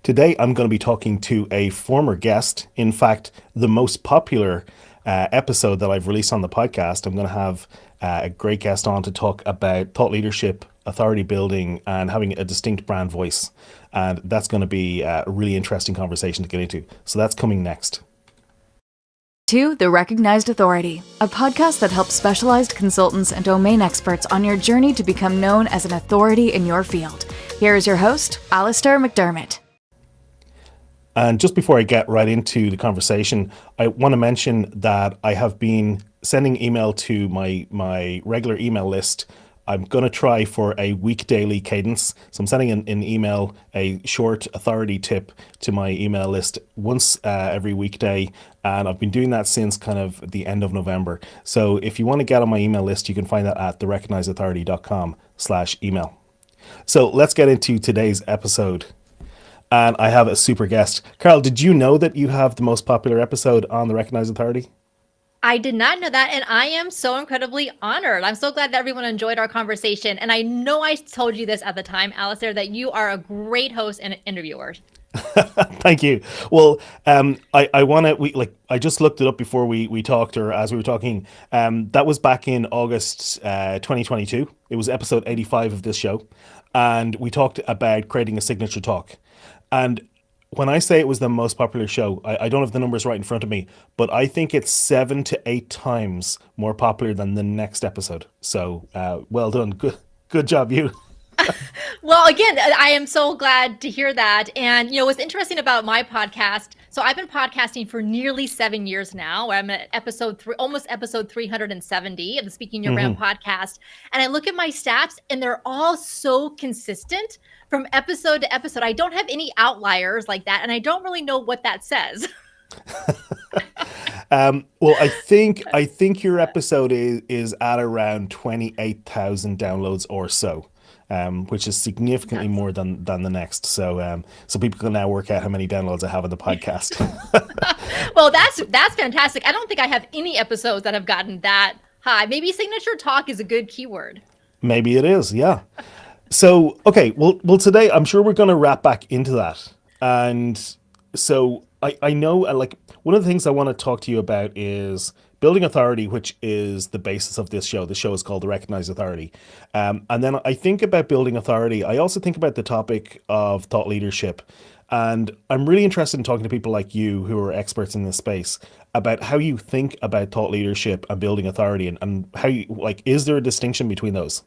Today, I'm going to be talking to a former guest. In fact, the most popular episode that I've released on the podcast. I'm going to have a great guest on to talk about thought leadership, authority building, and having a distinct brand voice. And that's going to be a really interesting conversation to get into. So that's coming next. To The Recognized Authority, a podcast that helps specialized consultants and domain experts on your journey to become known as an authority in your field. Here is your host, Alastair McDermott. And just before I get right into the conversation, I want to mention that I have been sending email to my regular email list. I'm going to try for a week daily cadence. So I'm sending an email, a short authority tip to my email list once every weekday. And I've been doing that since kind of the end of November. So if you want to get on my email list, you can find that at therecognizedauthority.com/email. So let's get into today's episode. And I have a super guest. Carl, did you know that you have the most popular episode on the Recognized Authority? I did not know that, and I am so incredibly honored. I'm so glad that everyone enjoyed our conversation. And I know I told you this at the time, Alastair, that you are a great host and interviewer. Thank you. Well, I want to, I just looked it up before we talked, or as we were talking. That was back in August 2022. It was episode 85 of this show. And we talked about creating a signature talk. And when I say it was the most popular show, I don't have the numbers right in front of me, but I think it's 7 to 8 times more popular than the next episode. So well done. Good job, you. Well, again, I am so glad to hear that. And, what's interesting about my podcast, so I've been podcasting for nearly 7 years now. I'm at almost episode 370 of the Speaking Your Brand podcast. And I look at my stats and they're all so consistent from episode to episode. I don't have any outliers like that. And I don't really know what that says. Well, I think your episode is at around 28,000 downloads or so. Which is significantly more than the next. So people can now work out how many downloads I have on the podcast. Well, that's fantastic. I don't think I have any episodes that have gotten that high. Maybe signature talk is a good keyword. Maybe it is, yeah. So, okay, well, today I'm sure we're going to wrap back into that. And so I know, like, one of the things I want to talk to you about is building authority, which is the basis of this show. The show is called The Recognized Authority. And then I think about building authority. I also think about the topic of thought leadership. And I'm really interested in talking to people like you who are experts in this space about how you think about thought leadership and building authority, and how you, like, is there a distinction between those?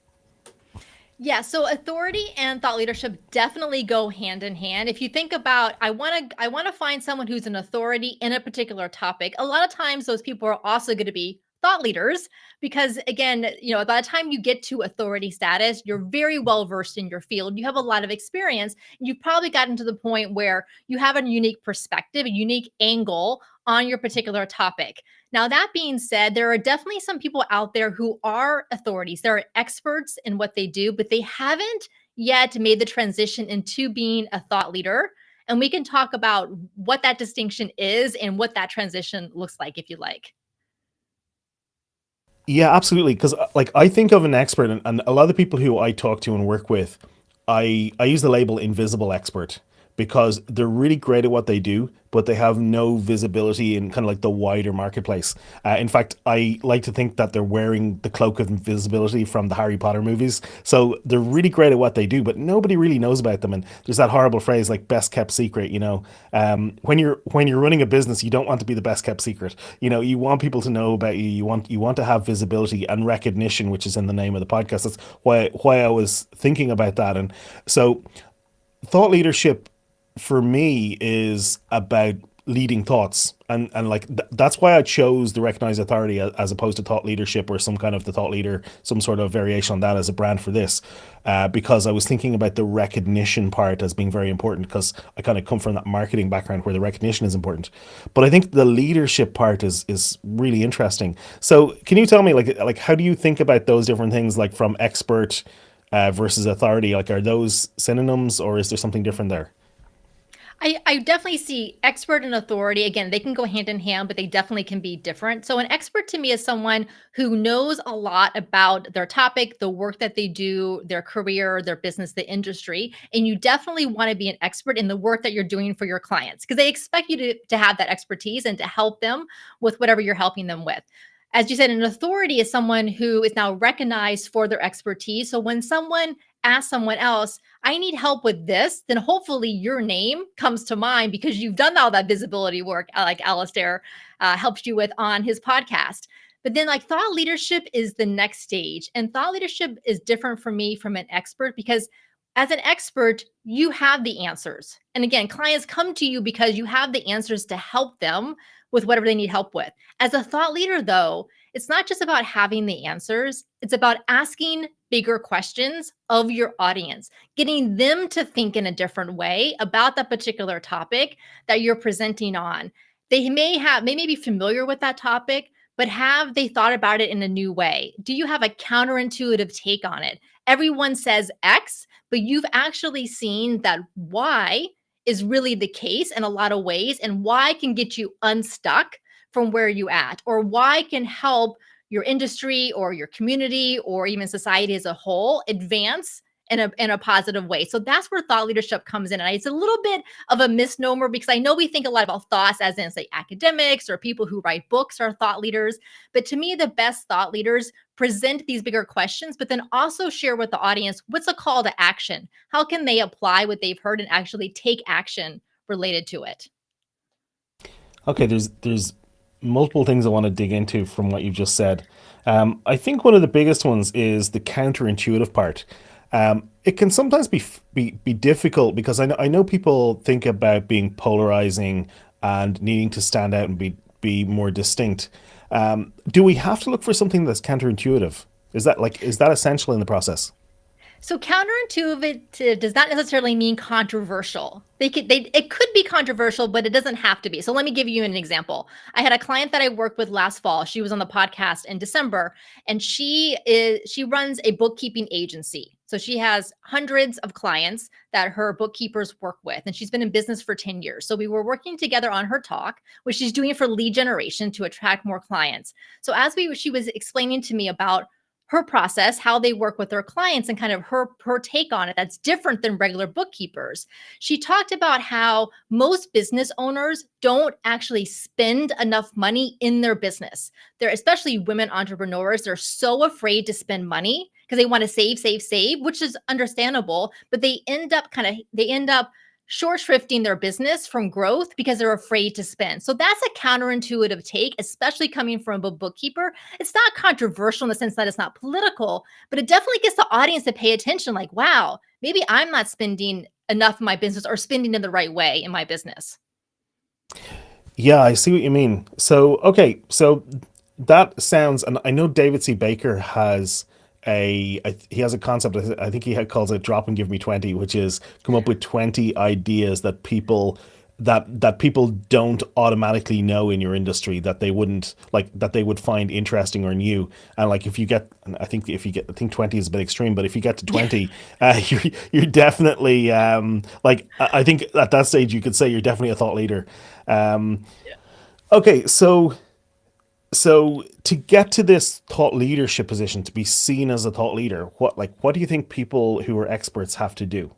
Yeah, so authority and thought leadership definitely go hand in hand. If you think about, I want to find someone who's an authority in a particular topic. A lot of times those people are also going to be thought leaders because, again, by the time you get to authority status, you're very well versed in your field. You have a lot of experience. You've probably gotten to the point where you have a unique perspective, a unique angle on your particular topic. Now, that being said, there are definitely some people out there who are authorities. They're experts in what they do, but they haven't yet made the transition into being a thought leader. And we can talk about what that distinction is and what that transition looks like, if you like. Yeah, absolutely. Because like I think of an expert, and a lot of the people who I talk to and work with, I use the label invisible expert because they're really great at what they do, but they have no visibility in kind of like the wider marketplace. In fact, I like to think that they're wearing the cloak of invisibility from the Harry Potter movies. So they're really great at what they do, but nobody really knows about them. And there's that horrible phrase like best kept secret, when you're running a business, you don't want to be the best kept secret. You want people to know about you. You want to have visibility and recognition, which is in the name of the podcast. That's why I was thinking about that. And so thought leadership for me is about leading thoughts, and that's why I chose the Recognized Authority as opposed to thought leadership or some kind of the thought leader, some sort of variation on that as a brand for this, because I was thinking about the recognition part as being very important, because I kind of come from that marketing background where the recognition is important, but I think the leadership part is really interesting. So can you tell me like how do you think about those different things, like from expert versus authority? Like, are those synonyms or is there something different there? I definitely see expert and authority. Again, they can go hand in hand, but they definitely can be different. So, an expert to me is someone who knows a lot about their topic, the work that they do, their career, their business, the industry. And you definitely want to be an expert in the work that you're doing for your clients because they expect you to have that expertise and to help them with whatever you're helping them with. As you said, an authority is someone who is now recognized for their expertise. So, when someone asks someone else, I need help with this, then hopefully your name comes to mind because you've done all that visibility work, like Alastair helps you with on his podcast. But then, like, thought leadership is the next stage. And thought leadership is different for me from an expert because as an expert, you have the answers. And again, clients come to you because you have the answers to help them with whatever they need help with. As a thought leader, though, it's not just about having the answers, it's about asking bigger questions of your audience, getting them to think in a different way about that particular topic that you're presenting on. They may be familiar with that topic, but have they thought about it in a new way? Do you have a counterintuitive take on it? Everyone says X, but you've actually seen that Y is really the case in a lot of ways, and Y can get you unstuck from where you at, or Y can help your industry or your community or even society as a whole advance in a positive way. So that's where thought leadership comes in. And it's a little bit of a misnomer because I know we think a lot about thoughts as in, say, academics or people who write books are thought leaders. But to me, the best thought leaders present these bigger questions, but then also share with the audience what's a call to action? How can they apply what they've heard and actually take action related to it? Okay, there's multiple things I want to dig into from what you've just said. I think one of the biggest ones is the counterintuitive part. It can sometimes be difficult because I know people think about being polarizing and needing to stand out and be more distinct. Do we have to look for something that's counterintuitive? Is that essential in the process? So counterintuitive does not necessarily mean controversial. It could be controversial, but it doesn't have to be. So let me give you an example. I had a client that I worked with last fall. She was on the podcast in December, and she runs a bookkeeping agency. So she has hundreds of clients that her bookkeepers work with, and she's been in business for 10 years. So we were working together on her talk, which she's doing for lead generation to attract more clients. So she was explaining to me about her process, how they work with their clients, and kind of her take on it that's different than regular bookkeepers. She talked about how most business owners don't actually spend enough money in their business. They're especially women entrepreneurs, they're so afraid to spend money because they want to save, save, save, which is understandable, but they end up short shrifting their business from growth because they're afraid to spend. So that's a counterintuitive take, especially coming from a bookkeeper. It's not controversial in the sense that it's not political, but it definitely gets the audience to pay attention like, wow, maybe I'm not spending enough in my business or spending in the right way in my business. Yeah, I see what you mean. So that sounds, and I know David C. Baker has he has a concept. I think calls it "drop and give me 20," which is come up with 20 ideas that people don't automatically know in your industry that they wouldn't like that they would find interesting or new. And like if you get, I think 20 is a bit extreme, but if you get to 20, you're definitely I think at that stage you could say you're definitely a thought leader. Um, okay, so to get to this thought leadership position, to be seen as a thought leader, what do you think people who are experts have to do?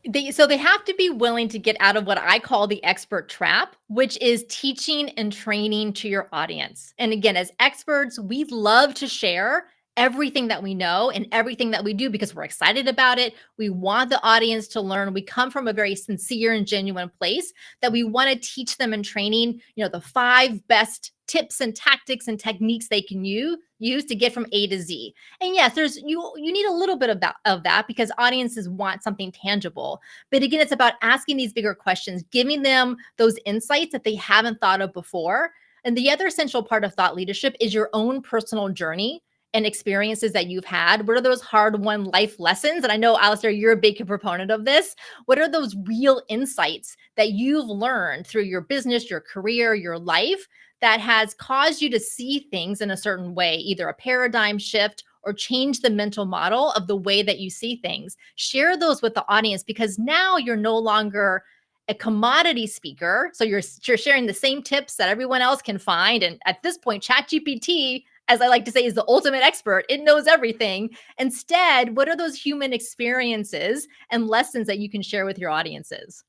They have to be willing to get out of what I call the expert trap, which is teaching and training to your audience. And again, as experts, we love to share everything that we know and everything that we do because we're excited about it. We want the audience to learn. We come from a very sincere and genuine place that we want to teach them in training, the 5 best tips and tactics and techniques they can use to get from A to Z. And yes, you need a little bit of that because audiences want something tangible. But again, it's about asking these bigger questions, giving them those insights that they haven't thought of before. And the other essential part of thought leadership is your own personal journey and experiences that you've had. What are those hard-won life lessons? And I know, Alastair, you're a big proponent of this. What are those real insights that you've learned through your business, your career, your life that has caused you to see things in a certain way, either a paradigm shift or change the mental model of the way that you see things. Share those with the audience, because now you're no longer a commodity speaker. So you're sharing the same tips that everyone else can find. And at this point, ChatGPT, as I like to say, is the ultimate expert. It knows everything. Instead, what are those human experiences and lessons that you can share with your audiences?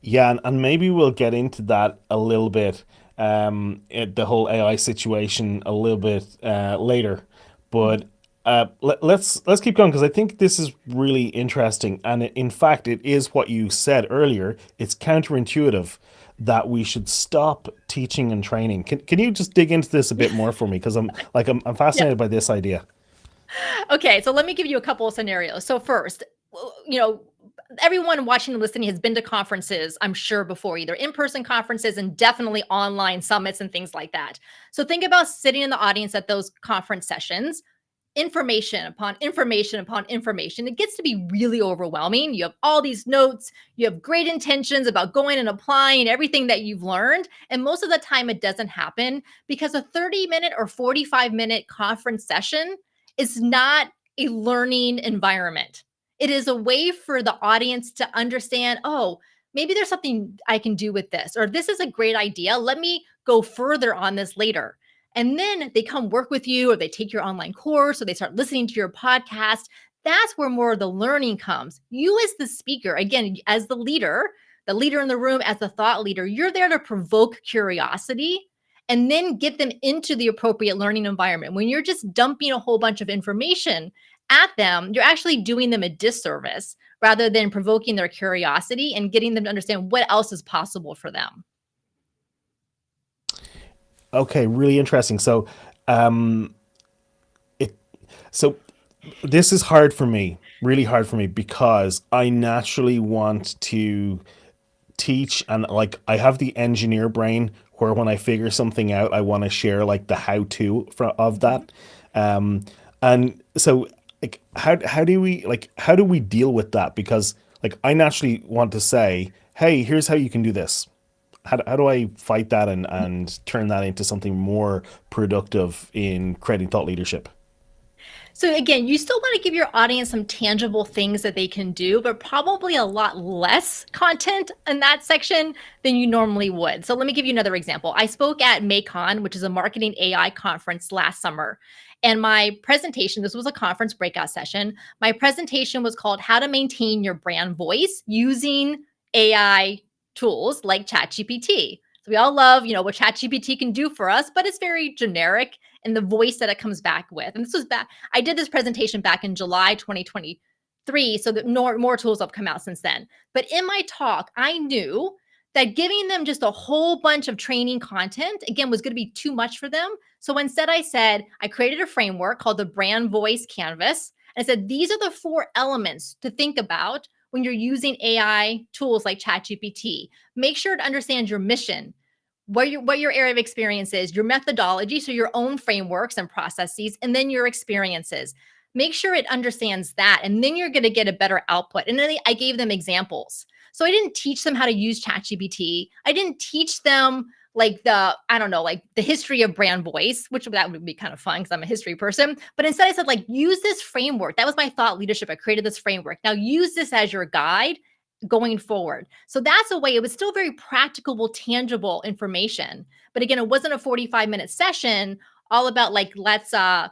Yeah, and maybe we'll get into that a little bit, the whole AI situation a little bit later. But let's keep going because I think this is really interesting, and in fact, it is what you said earlier. It's counterintuitive that we should stop teaching and training. Can you just dig into this a bit more for me? Because I'm Yeah. fascinated by this idea. Okay, so let me give you a couple of scenarios. So first, you know, everyone watching and listening has been to conferences, I'm sure, before, either in-person conferences and definitely online summits and things like that. So think about sitting in the audience at those conference sessions, information upon information upon information. It gets to be really overwhelming. You have all these notes, you have great intentions about going and applying everything that you've learned. And most of the time, it doesn't happen because a 30-minute or 45-minute conference session is not a learning environment. It is a way for the audience to understand, oh, maybe there's something I can do with this, or this is a great idea. Let me go further on this later. And then they come work with you, or they take your online course, or they start listening to your podcast. That's where more of the learning comes. You, as the speaker, again, as the leader in the room, as the thought leader, you're there to provoke curiosity and then get them into the appropriate learning environment. When you're just dumping a whole bunch of information at them, you're actually doing them a disservice rather than provoking their curiosity and getting them to understand what else is possible for them. Okay, really interesting. Um, it so this is hard for me, really hard for me, because I naturally want to teach, and like I have the engineer brain where when I figure something out, I want to share like the how to of Mhm. that. Um, and so like how do we deal with that? Because like I naturally want to say, hey, here's how you can do this. How do I fight that and turn that into something more productive in creating thought leadership? So again, you still want to give your audience some tangible things that they can do, but probably a lot less content in that section than you normally would. So let me give you another example. I spoke at MACON, which is a marketing AI conference last summer. And my presentation, this was a conference breakout session. My presentation was called How to Maintain Your Brand Voice Using AI Tools like ChatGPT. So we all love, what ChatGPT can do for us, but it's very generic in the voice that it comes back with. And this was back, I did this presentation back in July 2023, so that more tools have come out since then. But in my talk, I knew that giving them just a whole bunch of training content, again, was going to be too much for them. So instead, I created a framework called the Brand Voice Canvas. And I said, these are the 4 elements to think about when you're using AI tools like ChatGPT. Make sure to understand your mission, what your area of experience is, your methodology, so your own frameworks and processes, and then your experiences. Make sure it understands that, and then you're going to get a better output. And then I gave them examples. So I didn't teach them how to use ChatGPT. I didn't teach them like the history of brand voice, which that would be kind of fun because I'm a history person. But instead, I said, like, use this framework. That was my thought leadership. I created this framework. Now use this as your guide going forward. So that's a way. It was still very practicable, tangible information. But again, it wasn't a 45-minute session all about like, let's I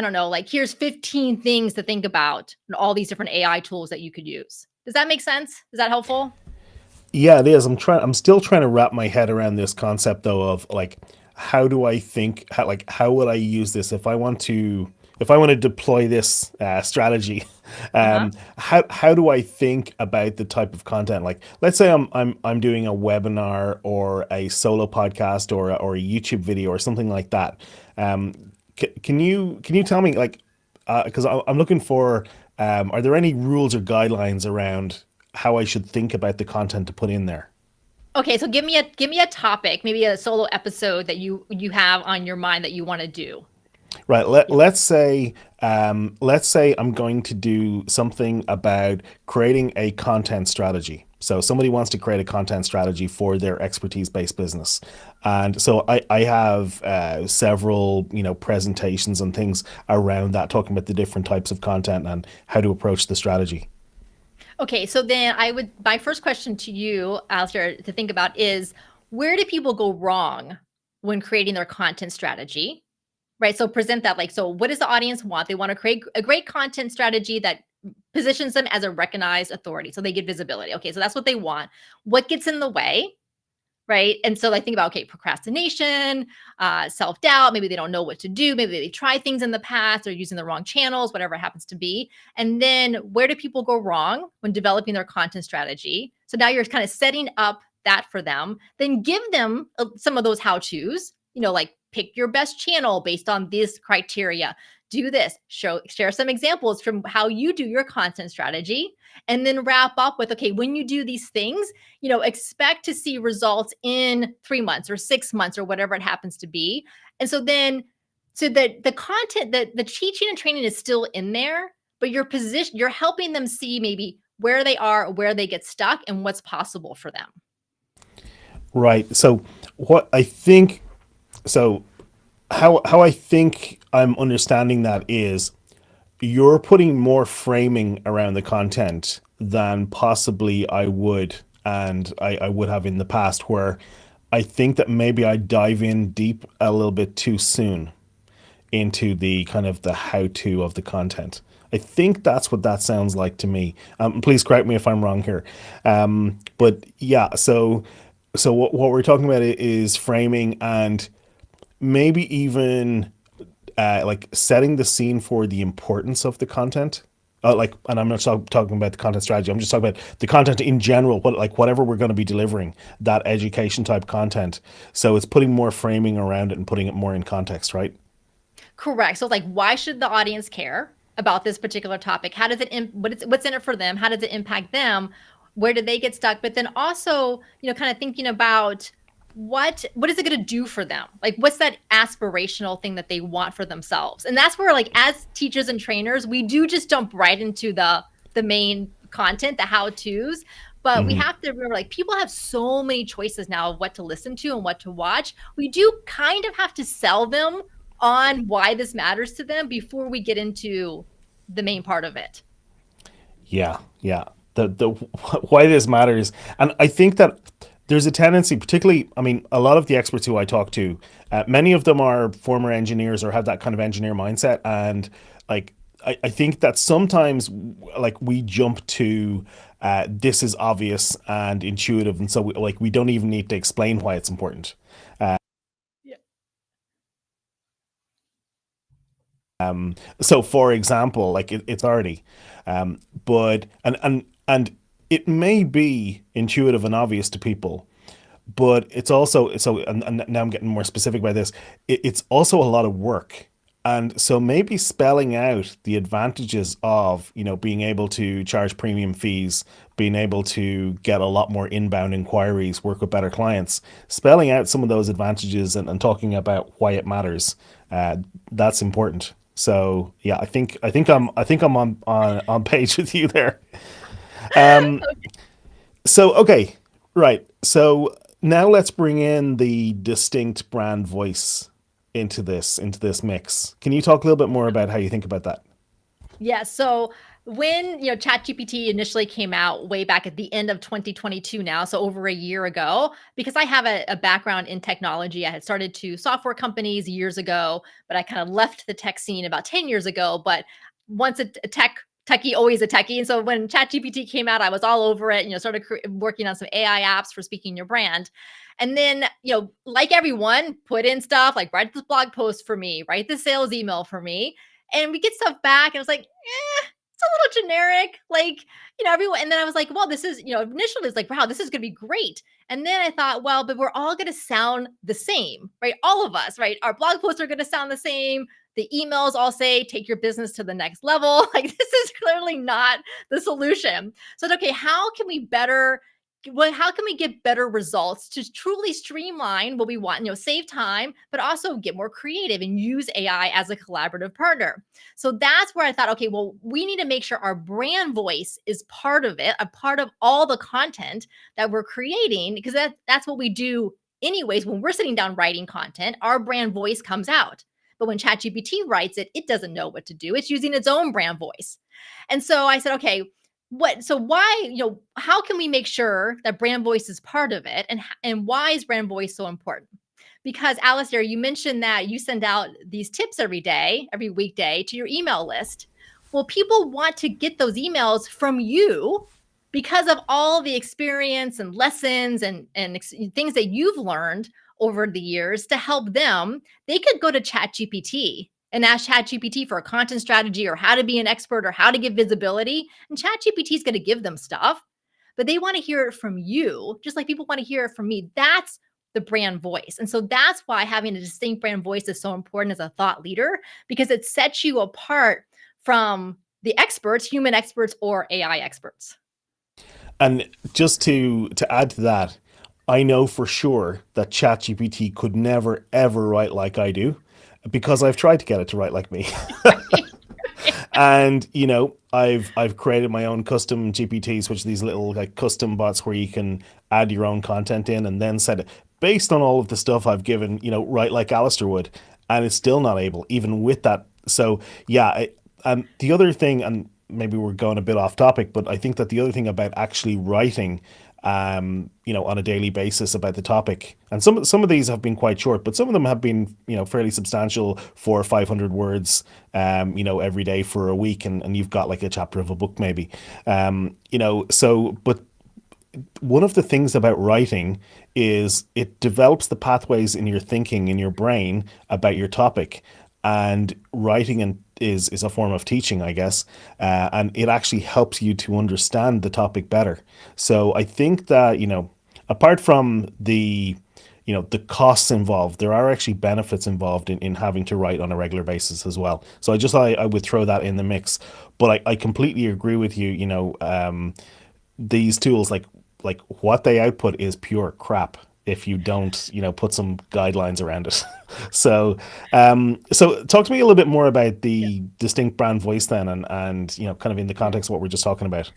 don't know, like here's 15 things to think about and all these different AI tools that you could use. Does that make sense? Is that helpful? Yeah, it is. I'm still trying to wrap my head around this concept though of like how do I think how would I use this if I want to deploy this strategy. Uh-huh. How do I think about the type of content? Like let's say I'm doing a webinar or a solo podcast or a YouTube video or something like that. Um, can you tell me like because I'm looking for are there any rules or guidelines around how I should think about the content to put in there? Okay, so give me a topic, maybe a solo episode that you have on your mind that you want to do. Right. Let's say I'm going to do something about creating a content strategy. So somebody wants to create a content strategy for their expertise-based business, and so I have several presentations and things around that, talking about the different types of content and how to approach the strategy. Okay, so then my first question to you, Alastair, to think about is, where do people go wrong when creating their content strategy? Right. So present that, like, so what does the audience want? They want to create a great content strategy that positions them as a recognized authority. So they get visibility. Okay. So that's what they want. What gets in the way? Right. And so I think about, okay, procrastination, self doubt. Maybe they don't know what to do. Maybe they tried things in the past or using the wrong channels, whatever it happens to be. And then where do people go wrong when developing their content strategy? So now you're kind of setting up that for them. Then give them some of those how to's, like pick your best channel based on this criteria. Do this, share some examples from how you do your content strategy, and then wrap up with, okay, when you do these things, expect to see results in 3 months or 6 months or whatever it happens to be. And so then, so that the content, the teaching and training is still in there, but you're helping them see maybe where they are, where they get stuck, and what's possible for them. Right. So what I think, so how I think I'm understanding that is you're putting more framing around the content than possibly I would, and I would have in the past, where I think that maybe I dive in deep a little bit too soon into the kind of the how to of the content. I think that's what that sounds like to me. Please correct me if I'm wrong here. But yeah, so what we're talking about is framing, and maybe even like setting the scene for the importance of the content. And I'm not talking about the content strategy. I'm just talking about the content in general. Whatever we're going to be delivering, that education type content. So it's putting more framing around it and putting it more in context, right? Correct. So like, why should the audience care about this particular topic? How does what's in it for them? How does it impact them? Where do they get stuck? But then also, kind of thinking about what is it going to do for them? Like, what's that aspirational thing that they want for themselves? And that's where, like, as teachers and trainers, we do just jump right into the main content, the how-tos. But we Hmm. have to remember, like, people have so many choices now of what to listen to and what to watch. We do kind of have to sell them on why this matters to them before we get into the main part of it. Yeah, yeah. The why this matters, and I think that there's a tendency, particularly, I mean, a lot of the experts who I talk to, many of them are former engineers or have that kind of engineer mindset, and like I think that sometimes like we jump to this is obvious and intuitive, and so we don't even need to explain why it's important. Yeah. So for example, like it's already but and it may be intuitive and obvious to people, but it's also, and now I'm getting more specific by this, it's also a lot of work. And so maybe spelling out the advantages of being able to charge premium fees, being able to get a lot more inbound inquiries, work with better clients, spelling out some of those advantages, and talking about why it matters, that's important. So yeah, I think I'm on page with you there. So okay, right. So now let's bring in the distinct brand voice into this mix. Can you talk a little bit more about how you think about that? Yeah. So when ChatGPT initially came out way back at the end of 2022 now, so over a year ago, because I have a background in technology, I had started two software companies years ago, but I kind of left the tech scene about 10 years ago. But once a techie, always a techie. And so when ChatGPT came out, I was all over it, started working on some AI apps for speaking your brand. And then, like everyone, put in stuff like, write this blog post for me, write the sales email for me, and we get stuff back, and it's like, it's a little generic, like, everyone. And then I was like, well, this is, initially it's like, wow, this is going to be great. And then I thought, well, but we're all going to sound the same, right? All of us, right? Our blog posts are going to sound the same. The emails all say, take your business to the next level. Like, this is clearly not the solution. So, okay, how can we better how can we get better results to truly streamline what we want, save time, but also get more creative and use AI as a collaborative partner. So that's where I thought, okay, well, we need to make sure our brand voice is part of it, a part of all the content that we're creating, because that's what we do anyways. When we're sitting down writing content, our brand voice comes out. But when ChatGPT writes it, it doesn't know what to do. It's using its own brand voice. And so I said, okay, why, how can we make sure that brand voice is part of it, and why is brand voice so important? Because Alastair, you mentioned that you send out these tips every day, every weekday to your email list. Well, people want to get those emails from you because of all the experience and lessons and things that you've learned over the years to help them. They could go to ChatGPT and ask ChatGPT for a content strategy or how to be an expert or how to get visibility. And ChatGPT is going to give them stuff, but they want to hear it from you, just like people want to hear it from me. That's the brand voice. And so that's why having a distinct brand voice is so important as a thought leader, because it sets you apart from the experts, human experts or AI experts. And just to add to that, I know for sure that ChatGPT could never ever write like I do, because I've tried to get it to write like me. And I've created my own custom GPTs, which are these little like custom bots where you can add your own content in and then set it based on all of the stuff I've given, write like Alistair would, and it's still not able, even with that. So yeah, the other thing, and maybe we're going a bit off topic, but I think that the other thing about actually writing, on a daily basis about the topic, and some of these have been quite short, but some of them have been, fairly substantial, 400 or 500 words, every day for a week, and you've got like a chapter of a book maybe, so, but one of the things about writing is it develops the pathways in your thinking, in your brain about your topic. And writing is a form of teaching, I guess, and it actually helps you to understand the topic better. So I think that apart from the costs involved, there are actually benefits involved in having to write on a regular basis as well. So I would throw that in the mix. But I completely agree with you. These tools, like what they output is pure crap if you don't put some guidelines around it. So talk to me a little bit more about the distinct brand voice then, and kind of in the context of what we're just talking about.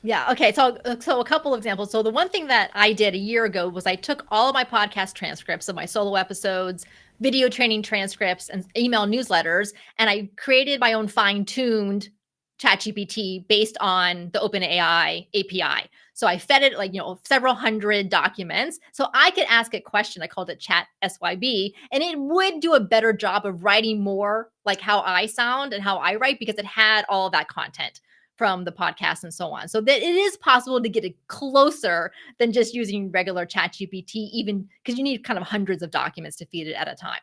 Yeah. Okay. So a couple of examples. So the one thing that I did a year ago was I took all of my podcast transcripts of my solo episodes, video training transcripts, and email newsletters, and I created my own fine-tuned ChatGPT based on the OpenAI API. So I fed it like, several hundred documents. So I could ask it question. I called it Chat SYB, and it would do a better job of writing more like how I sound and how I write, because it had all of that content from the podcast and so on. So that it is possible to get it closer than just using regular ChatGPT, even because you need kind of hundreds of documents to feed it at a time.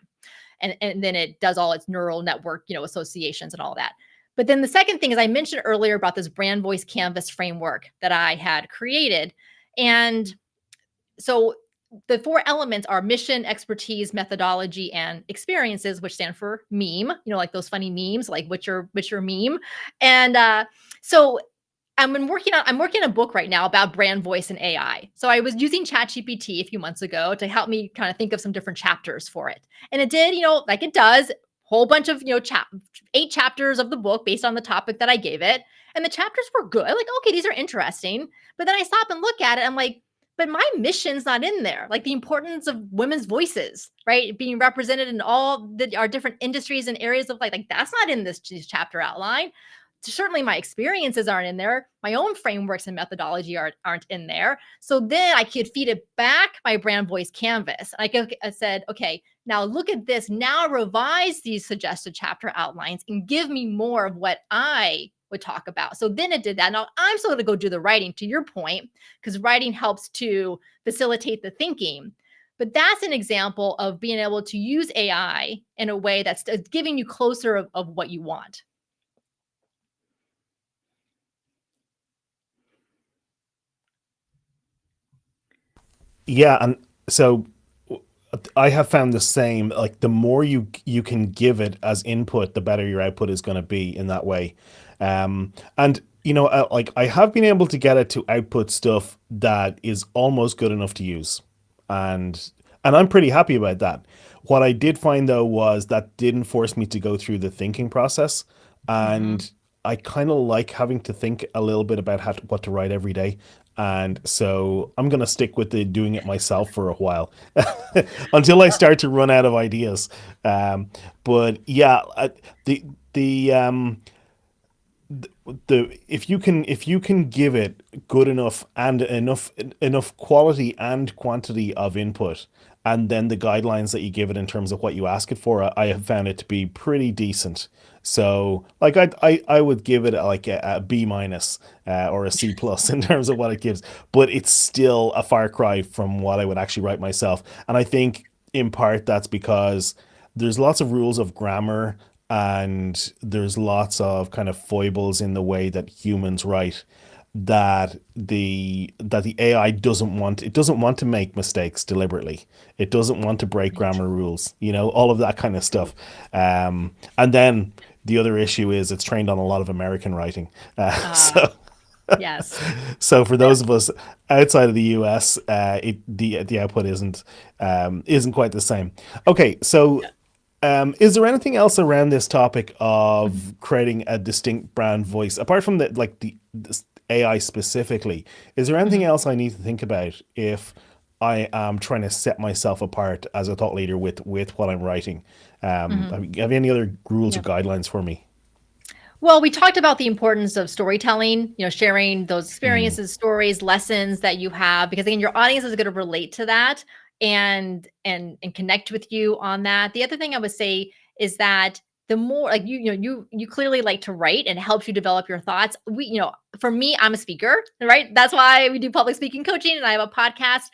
And then it does all its neural network, associations and all that. But then the second thing is I mentioned earlier about this brand voice canvas framework that I had created. And so the 4 elements are mission, expertise, methodology, and experiences, which stand for meme, like those funny memes, like what's your meme. And so I'm working on a book right now about brand voice and AI. So I was using ChatGPT a few months ago to help me kind of think of some different chapters for it. And it did, like it does, whole bunch of, 8 chapters of the book based on the topic that I gave it. And the chapters were good. Like, okay, these are interesting. But then I stop and look at it. I'm like, but my mission's not in there. Like the importance of women's voices, right? Being represented in all our different industries and areas of like that's not in this chapter outline. Certainly my experiences aren't in there. My own frameworks and methodology aren't in there. So then I could feed it back my brand voice canvas. And I said, okay, now look at this. Now revise these suggested chapter outlines and give me more of what I would talk about. So then it did that. Now I'm still going to go do the writing, to your point, because writing helps to facilitate the thinking. But that's an example of being able to use AI in a way that's giving you closer of what you want. Yeah, and so I have found the same. Like the more you can give it as input, the better your output is going to be in that way. And like I have been able to get it to output stuff that is almost good enough to use, and I'm pretty happy about that. What I did find though was that didn't force me to go through the thinking process, Hmm. and I kind of like having to think a little bit about what to write every day. And so I'm gonna stick with the doing it myself for a while until I start to run out of ideas. But yeah, the if you can give it good enough and enough quality and quantity of input, and then the guidelines that you give it in terms of what you ask it for, I have found it to be pretty decent. So like I would give it like a B minus, or a C plus in terms of what it gives, but it's still a far cry from what I would actually write myself. And I think in part that's because there's lots of rules of grammar, and there's lots of kind of foibles in the way that humans write, that the AI doesn't want to make mistakes deliberately. It doesn't want to break Right. grammar rules, all of that kind of stuff. And then the other issue is it's trained on a lot of American writing. Uh, So yes. so for those of us outside of the US, the output isn't quite the same. Okay, so is there anything else around this topic of creating a distinct brand voice, apart from the this AI specifically? Is there anything Mhm. else I need to think about if I am trying to set myself apart as a thought leader with what I'm writing? Mhm. Have you any other rules or Yeah. guidelines for me? Well, we talked about the importance of storytelling, sharing those Mm. experiences, stories, lessons that you have, because again, your audience is going to relate to that and connect with you on that. The other thing I would say is that the more like you clearly like to write and it helps you develop your thoughts. For me, I'm a speaker, right? That's why we do public speaking coaching and I have a podcast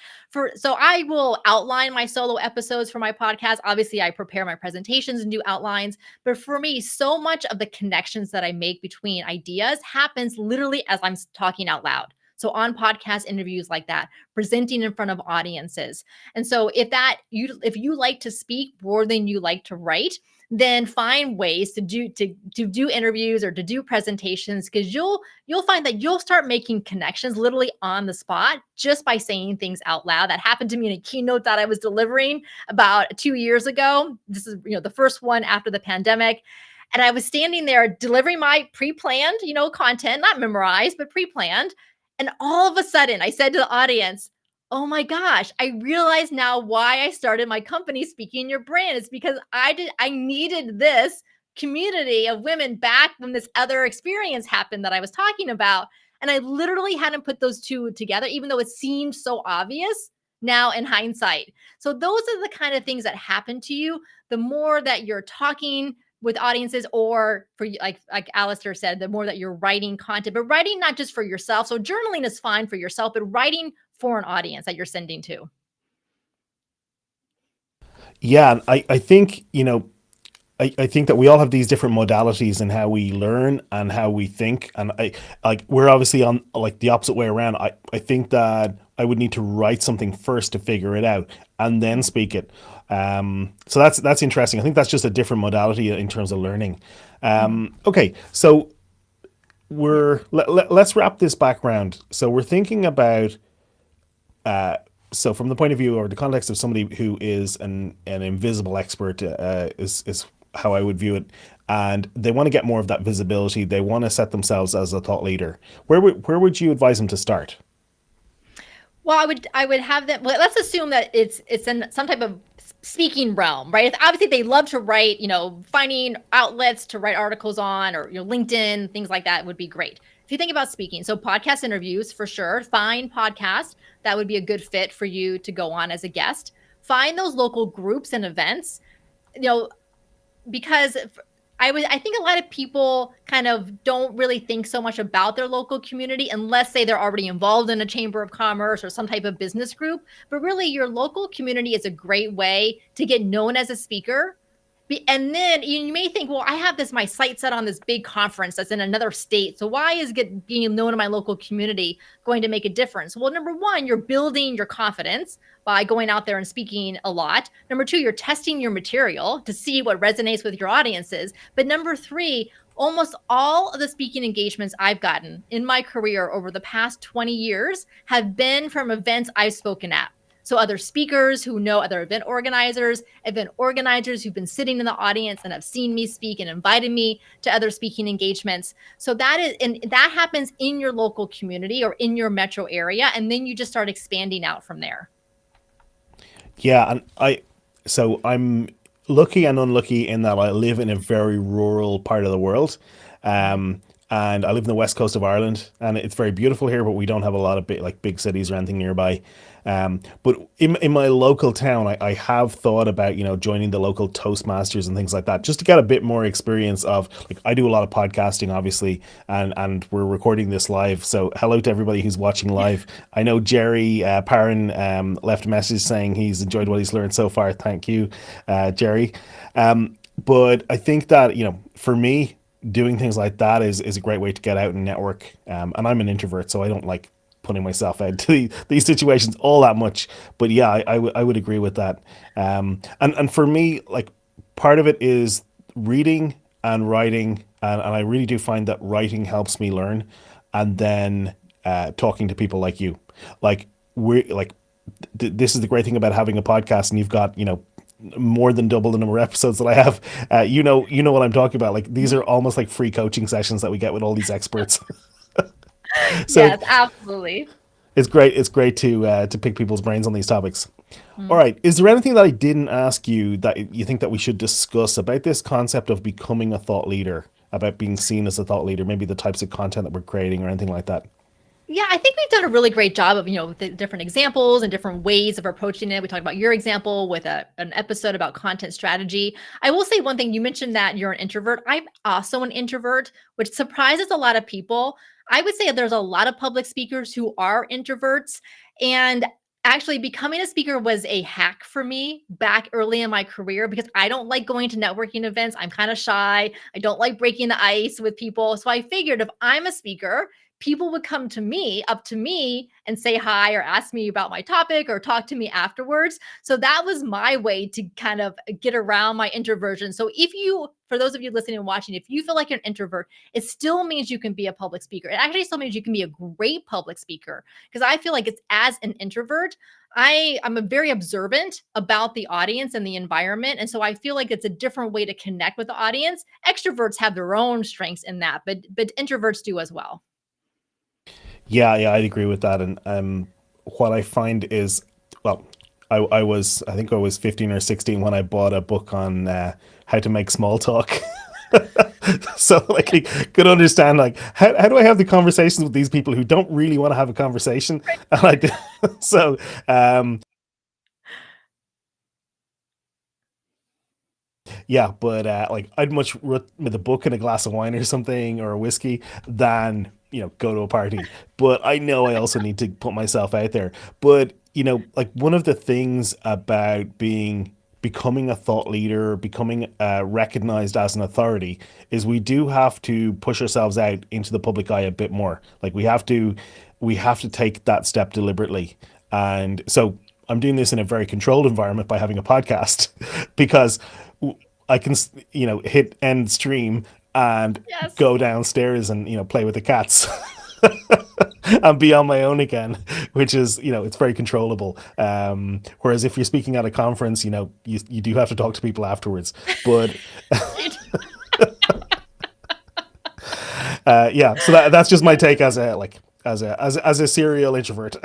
so I will outline my solo episodes for my podcast. Obviously, I prepare my presentations and do outlines, but for me, so much of the connections that I make between ideas happens literally as I'm talking out loud. So on podcast interviews like that, presenting in front of audiences. And so if you like to speak more than you like to write, then find ways to do interviews or to do presentations, because you'll find that you'll start making connections literally on the spot just by saying things out loud. That happened to me in a keynote that I was delivering about 2 years ago. This is, the first one after the pandemic. And I was standing there delivering my pre-planned, content, not memorized, but pre-planned. And all of a sudden I said to the audience, "Oh my gosh, I realize now why I started my company Speaking Your Brand. It's because I needed this community of women back when this other experience happened that I was talking about." And I literally hadn't put those two together, even though it seemed so obvious now in hindsight. So those are the kind of things that happen to you the more that you're talking with audiences, or for you, like Alistair said, the more that you're writing content, but writing not just for yourself. So journaling is fine for yourself, but writing for an audience that you're sending to. Yeah, and I think, I think that we all have these different modalities in how we learn and how we think. And we're obviously on like the opposite way around. I think that I would need to write something first to figure it out and then Mhm. speak it. So that's interesting. I think that's just a different modality in terms of learning. Mhm. Okay, so Yeah. let's wrap this back round. So we're thinking about, so from the point of view or the context of somebody who is an invisible expert, is how I would view it, and they want to get more of that visibility. They want to set themselves as a thought leader. Where would you advise them to start? Well, I would have them. Well, let's assume that it's in some type of speaking realm, right? It's obviously they love to write. Finding outlets to write articles on, or LinkedIn, things like that would be great. If you think about speaking, so podcast interviews for sure. Find podcasts that would be a good fit for you to go on as a guest. Find those local groups and events. You know, because I think a lot of people kind of don't really think so much about their local community unless say they're already involved in a chamber of commerce or some type of business group. But really, your local community is a great way to get known as a speaker. And then you may think, well, I have my sight set on this big conference that's in another state. So why is being known in my local community going to make a difference? Well, number one, you're building your confidence by going out there and speaking a lot. Number two, you're testing your material to see what resonates with your audiences. But number three, Almost all of the speaking engagements I've gotten in my career over the past 20 years have been from events I've spoken at. So other speakers who know other event organizers who've been sitting in the audience and have seen me speak and invited me to other speaking engagements. So that happens in your local community or in your metro area. And then you just start expanding out from there. Yeah, and so I'm lucky and unlucky in that I live in a very rural part of the world. And I live in the west coast of Ireland, and it's very beautiful here, but we don't have a lot of big cities or anything nearby. But in my local town, I have thought about, joining the local Toastmasters and things like that, just to get a bit more experience of, like, I do a lot of podcasting, obviously, and we're recording this live. So hello to everybody who's watching live. I know Jerry Parran left a message saying he's enjoyed what he's learned so far. Thank you, Jerry. But I think that, for me, doing things like that is a great way to get out and network. And I'm an introvert, so I don't like putting myself out to these situations all that much. But yeah, I would agree with that. And for me, like, part of it is reading and writing, and I really do find that writing helps me learn, and then talking to people like you. Like, we're like, this is the great thing about having a podcast, and you've got, more than double the number of episodes that I have. You know what I'm talking about. Like, these are almost like free coaching sessions that we get with all these experts. So Yes, absolutely. it's great. It's great to pick people's brains on these topics. All right. Is there anything that I didn't ask you that you think that we should discuss about this concept of becoming a thought leader, about being seen as a thought leader, maybe the types of content that we're creating or anything like that? Yeah, I think we've done a really great job of, the different examples and different ways of approaching it. We talked about your example with an episode about content strategy. I will say one thing. You mentioned that you're an introvert. I'm also an introvert, which surprises a lot of people. I would say there's a lot of public speakers who are introverts. And actually, becoming a speaker was a hack for me back early in my career because I don't like going to networking events. I'm kind of shy. I don't like breaking the ice with people. So I figured if I'm a speaker, people would come up to me and say hi or ask me about my topic or talk to me afterwards. So that was my way to kind of get around my introversion. So for those of you listening and watching, if you feel like you're an introvert, it still means you can be a public speaker. It actually still means you can be a great public speaker, because I feel like it's, as an introvert, I'm a very observant about the audience and the environment. And so I feel like it's a different way to connect with the audience. Extroverts have their own strengths in that, but introverts do as well. Yeah, I'd agree with that. And what I find is, well, I think I was 15 or 16 when I bought a book on how to make small talk. So, like, you could understand, like, how do I have the conversations with these people who don't really want to have a conversation? And I did. So, yeah, but like, I'd much with a book and a glass of wine or something, or a whiskey, than, go to a party. But I know I also need to put myself out there. But, like, one of the things about becoming a thought leader, becoming recognized as an authority, is we do have to push ourselves out into the public eye a bit more. Like, we have to take that step deliberately. And so I'm doing this in a very controlled environment by having a podcast, because I can, hit end stream and Yes. go downstairs and, play with the cats and be on my own again, which is, it's very controllable. Whereas if you're speaking at a conference, you do have to talk to people afterwards. But yeah, so that's just my take as a serial introvert.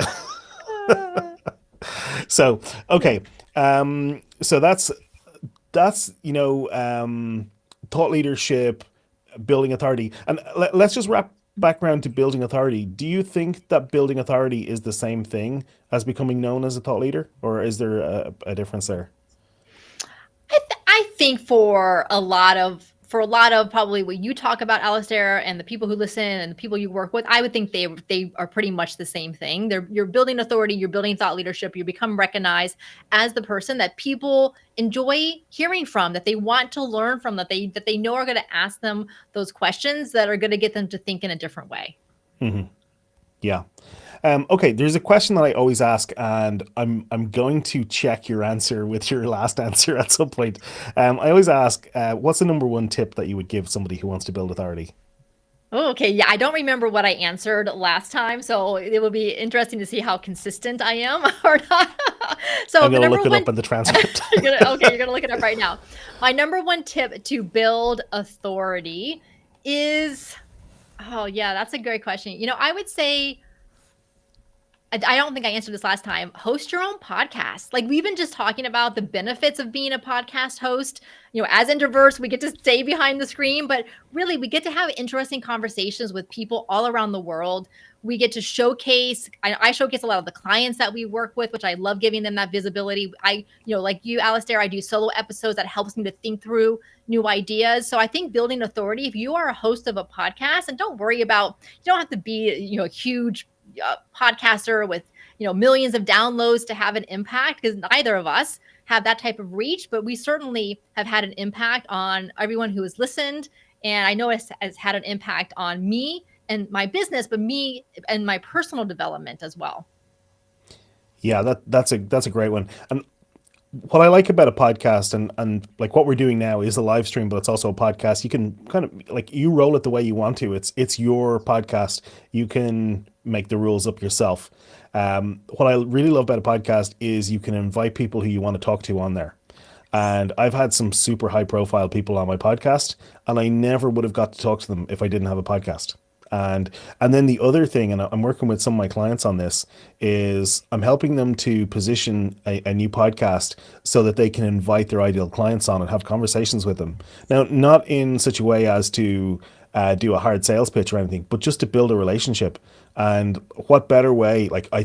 So, okay. So that's thought leadership, building authority. And let's just wrap back around to building authority. Do you think that building authority is the same thing as becoming known as a thought leader, or is there a difference there? I think for a lot of probably what you talk about, Alastair, and the people who listen and the people you work with, I would think they are pretty much the same thing. You're building authority, you're building thought leadership, you become recognized as the person that people enjoy hearing from, that they want to learn from, that they know are going to ask them those questions that are going to get them to think in a different way. Yeah. Okay, there's a question that I always ask, and I'm going to check your answer with your last answer at some point. I always ask, what's the number one tip that you would give somebody who wants to build authority? Oh, okay. Yeah, I don't remember what I answered last time, so it will be interesting to see how consistent I am or not. So I'm the gonna number look it one, up in the transcript. you're gonna look it up right now. My number one tip to build authority is, oh yeah, that's a great question. I would say I don't think I answered this last time. Host your own podcast. Like we've been just talking about the benefits of being a podcast host. As introverts, we get to stay behind the screen, but really we get to have interesting conversations with people all around the world. We get to showcase, I showcase a lot of the clients that we work with, which I love giving them that visibility. Like you, Alastair, I do solo episodes that helps me to think through new ideas. So I think building authority, if you are a host of a podcast, and don't worry about, you don't have to be, a huge podcaster with millions of downloads to have an impact, because neither of us have that type of reach, but we certainly have had an impact on everyone who has listened, and I know it's had an impact on me and my business, but me and my personal development as well. Yeah, that's a great one. And what I like about a podcast, and like what we're doing now is a live stream, but it's also a podcast. You can kind of like you roll it the way you want to. It's your podcast. You can make the rules up yourself. What I really love about a podcast is you can invite people who you want to talk to on there. And I've had some super high profile people on my podcast, and I never would have got to talk to them if I didn't have a podcast. And then the other thing, and I'm working with some of my clients on this, is I'm helping them to position a new podcast so that they can invite their ideal clients on and have conversations with them. Now, not in such a way as to do a hard sales pitch or anything, but just to build a relationship. And what better way? Like I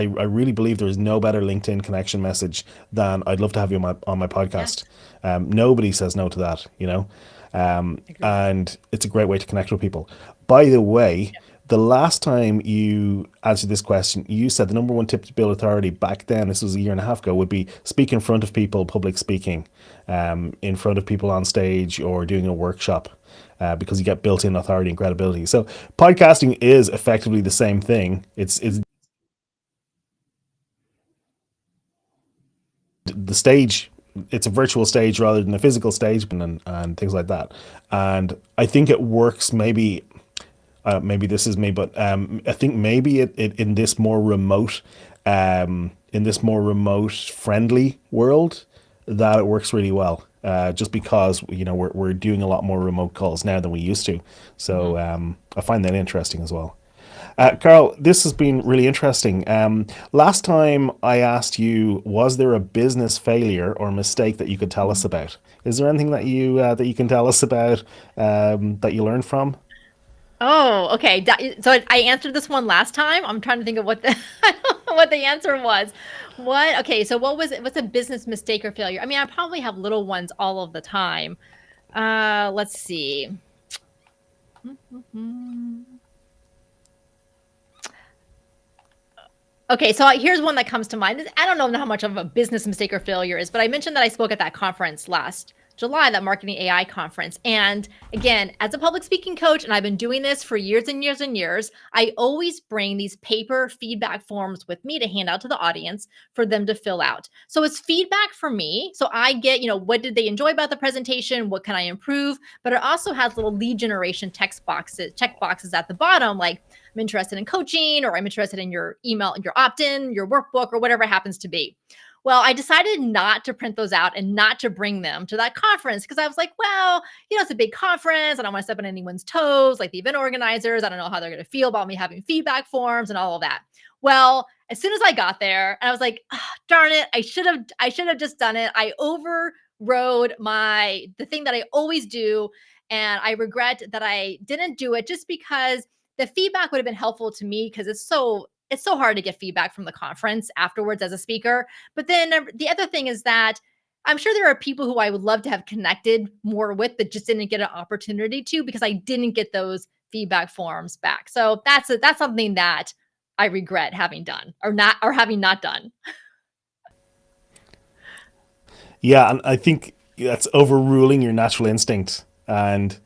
really believe there is no better LinkedIn connection message than "I'd love to have you on my podcast." Yes, Nobody says no to that, agreed. and it's a great way to connect with people. By the way, the last time you answered this question, you said the number one tip to build authority back then, this was a year and a half ago, would be speak in front of people, public speaking, in front of people on stage or doing a workshop, because you get built-in authority and credibility. So podcasting is effectively the same thing. It's the stage. It's a virtual stage rather than a physical stage, and things like that. And I think it works maybe maybe this is me, but I think maybe it in this more remote friendly world that it works really well. Just because we're doing a lot more remote calls now than we used to, so Mhm. I find that interesting as well. Carl, this has been really interesting. Last time I asked you, was there a business failure or mistake that you could tell us about? Is there anything that you can tell us about that you learned from? Oh, okay. So I answered this one last time. I'm trying to think of what the what the answer was. What? Okay. So what was it? What's a business mistake or failure? I mean, I probably have little ones all of the time. Let's see. Okay, so here's one that comes to mind. I don't know how much of a business mistake or failure is, but I mentioned that I spoke at that conference last July, that marketing AI conference. And again, as a public speaking coach, and I've been doing this for years and years and years, I always bring these paper feedback forms with me to hand out to the audience for them to fill out. So it's feedback for me. So I get, what did they enjoy about the presentation? What can I improve? But it also has little lead generation text boxes, check boxes at the bottom, like I'm interested in coaching, or I'm interested in your email, your opt-in, your workbook, or whatever it happens to be. Well, I decided not to print those out and not to bring them to that conference, because I was like, well, it's a big conference. I don't want to step on anyone's toes, like the event organizers. I don't know how they're going to feel about me having feedback forms and all of that. Well, as soon as I got there, and I was like, darn it, I should have just done it. I overrode the thing that I always do. And I regret that I didn't do it, just because the feedback would have been helpful to me, because it's so hard to get feedback from the conference afterwards as a speaker. But then the other thing is that I'm sure there are people who I would love to have connected more with that just didn't get an opportunity to, because I didn't get those feedback forms back. So that's something that I regret having done, or having not done. Yeah, and I think that's overruling your natural instinct. And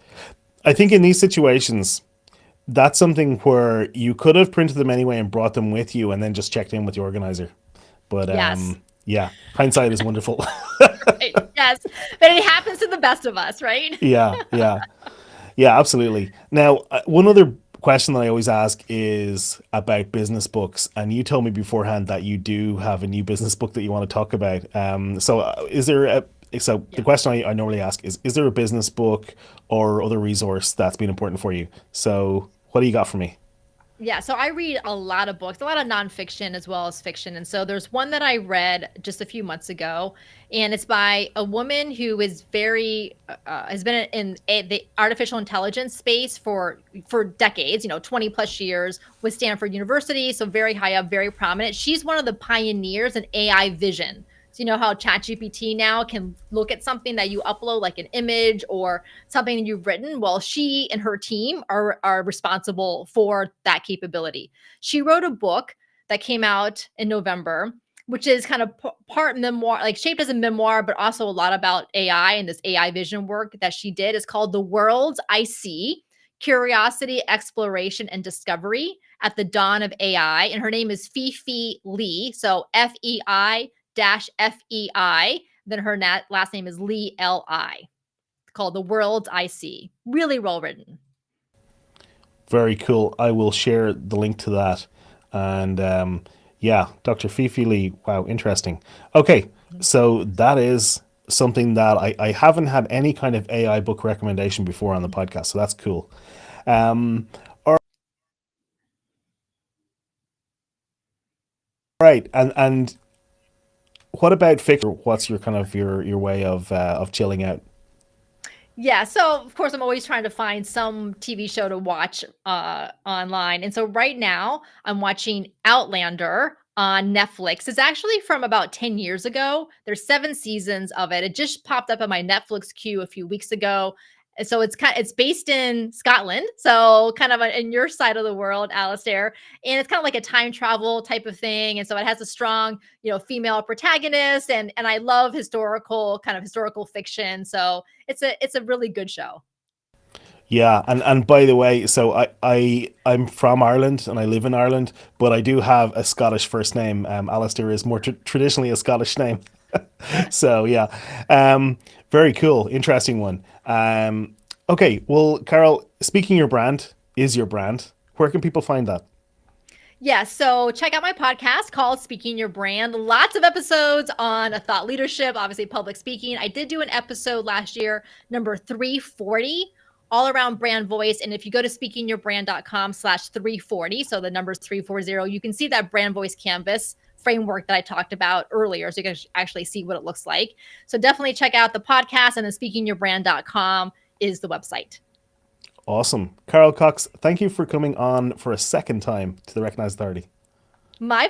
I think in these situations, that's something where you could have printed them anyway and brought them with you and then just checked in with the organizer. But Yes. yeah, hindsight is wonderful. Right. Yes. But it happens to the best of us, right? Yeah, yeah. Yeah, absolutely. Now, one other question that I always ask is about business books, and you told me beforehand that you do have a new business book that you want to talk about. Is there a so the Yeah. question I normally ask is there a business book or other resource that's been important for you? So, what do you got for me? Yeah, so I read a lot of books, a lot of nonfiction as well as fiction. And so there's one that I read just a few months ago, and it's by a woman who is has been in the artificial intelligence space for decades, 20 plus years with Stanford University, so very high up, very prominent. She's one of the pioneers in AI vision. So you know how ChatGPT now can look at something that you upload, like an image or something you've written. Well, she and her team are responsible for that capability. She wrote a book that came out in November, which is kind of part memoir, like shaped as a memoir, but also a lot about AI and this AI vision work that she did. Is called The Worlds I See: Curiosity, Exploration, and Discovery at the Dawn of AI. And her name is Fifi Lee. So FEI-FEI. Then her last name is Lee Li, called The Worlds I See. Really well written. Very cool. I will share the link to that. And yeah, Dr. Fifi Lee. Wow, interesting. Okay, so that is something that I haven't had any kind of AI book recommendation before on the podcast. So that's cool. Um, all right, and what about fiction? What's your kind of your way of chilling out? Yeah, so of course I'm always trying to find some TV show to watch online. And so right now I'm watching Outlander on Netflix. It's actually from about 10 years ago. There's 7 seasons of it. It just popped up on my Netflix queue a few weeks ago. And so it's based in Scotland, so kind of in your side of the world, Alastair. And it's kind of like a time travel type of thing. And so it has a strong, female protagonist, and I love historical fiction. So it's a really good show. Yeah, and by the way, so I'm from Ireland and I live in Ireland, but I do have a Scottish first name. Alastair is more traditionally a Scottish name. So yeah, very cool, interesting one. Okay, well, Carol, speaking your brand is your brand. Where can people find that? Yeah, so check out my podcast called Speaking Your Brand. Lots of episodes on thought leadership, obviously public speaking. I did do an episode last year, number 340, all around brand voice. And if you go to speakingyourbrand.com/340, so the number is 340, you can see that brand voice canvas framework that I talked about earlier. So you can actually see what it looks like. So definitely check out the podcast, and then speakingyourbrand.com is the website. Awesome, Carol Cox. Thank you for coming on for a second time to the Recognized Authority. My